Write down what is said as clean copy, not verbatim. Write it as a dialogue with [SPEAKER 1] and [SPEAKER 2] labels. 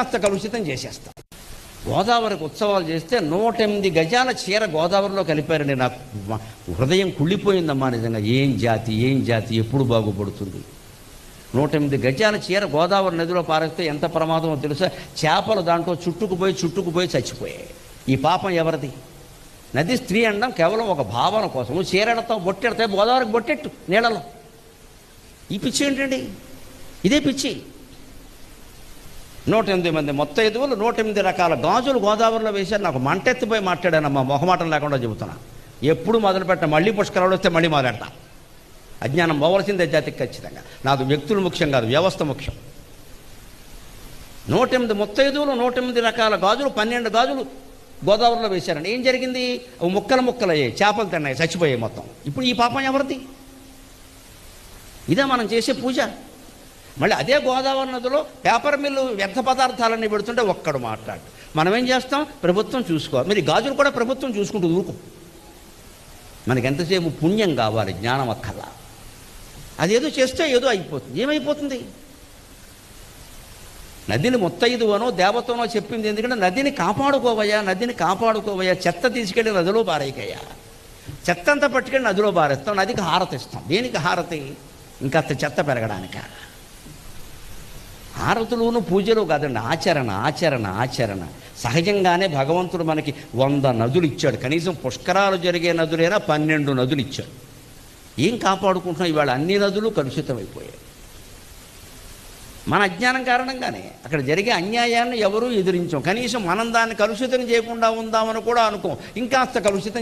[SPEAKER 1] కాస్త కలుషితం చేసేస్తాం. గోదావరికి ఉత్సవాలు చేస్తే 108 గజాల చీర గోదావరిలో కలిపారండి. నాకు హృదయం కుళ్ళిపోయిందమ్మా నిజంగా. ఏం జాతి ఎప్పుడు బాగుపడుతుంది? 108 గజాల చీర గోదావరి నదిలో పారేస్తే ఎంత ప్రమాదమో తెలుసా? చేపలు దాంట్లో చుట్టుకుపోయి చచ్చిపోయాయి. ఈ పాపం ఎవరిది? నది స్త్రీ అనడం కేవలం ఒక భావన కోసం. నువ్వు చీరెడతావు, బొట్టెడతావు, గోదావరికి బొట్టెట్టు నీళ్ళలో. ఈ పిచ్చి ఏంటండి? ఇదే పిచ్చి. 108 మంది ముత్తైదువులు 108 రకాల గాజులు గోదావరిలో వేశారు. నాకు మంటెత్తిపోయి మాట్లాడానమ్మా, మొహమాటం లేకుండా చెబుతున్నా. ఎప్పుడు మొదలుపెట్ట, మళ్ళీ పుష్కరాలు వస్తే మళ్ళీ మొదలెడతా. అజ్ఞానం పోవలసిందే జాతికి ఖచ్చితంగా. నాకు వ్యక్తులు ముఖ్యం కాదు, వ్యవస్థ ముఖ్యం. 108 ముత్తైదువులు 108 రకాల గాజులు, 12 గాజులు గోదావరిలో వేశారండి. ఏం జరిగింది? ముక్కలయ్యాయి, చేపలు తిన్నాయి, చచ్చిపోయాయి మొత్తం. ఇప్పుడు ఈ పాపం ఎవరిది? ఇదే మనం చేసే పూజ. మళ్ళీ అదే గోదావరి నదిలో పేపర్ మిల్లు వ్యర్థ పదార్థాలన్నీ పెడుతుంటే ఒక్కడు మాట్లాడు. మనం ఏం చేస్తాం? ప్రభుత్వం చూసుకోవాలి. మరి గాజులు కూడా ప్రభుత్వం చూసుకుంటూ ఊరుకో. మనకి ఎంతసేపు పుణ్యం కావాలి, జ్ఞానం అక్కర్లా. అదేదో చేస్తే ఏదో అయిపోతుంది. ఏమైపోతుంది? నదిని ముత్తైదువనో దేవతనో చెప్పింది ఎందుకంటే నదిని కాపాడుకోవయ్యా, చెత్త తీసుకెళ్ళి నదిలో పారేయకయ్యా. చెత్త అంతా పట్టుకెళ్ళి నదిలో పారేస్తాం, నదికి హారతి ఇస్తాం. దేనికి హారతి? ఇంకాస్త చెత్త పెరగడానిక? హారతులును పూజలు కాదండి, ఆచరణ. సహజంగానే భగవంతుడు మనకి 100 నదులు ఇచ్చాడు. కనీసం పుష్కరాలు జరిగే నదులైనా 12 నదులు ఇచ్చాడు. ఏం కాపాడుకుంటున్నాం? ఇవాళ అన్ని నదులు కలుషితమైపోయాయి. మన అజ్ఞానం కారణంగానే. అక్కడ జరిగే అన్యాయాన్ని ఎవరూ ఎదిరించాం. కనీసం మనం దాన్ని కలుషితం చేయకుండా ఉందామని కూడా అనుకోం. ఇంకాస్త కలుషితం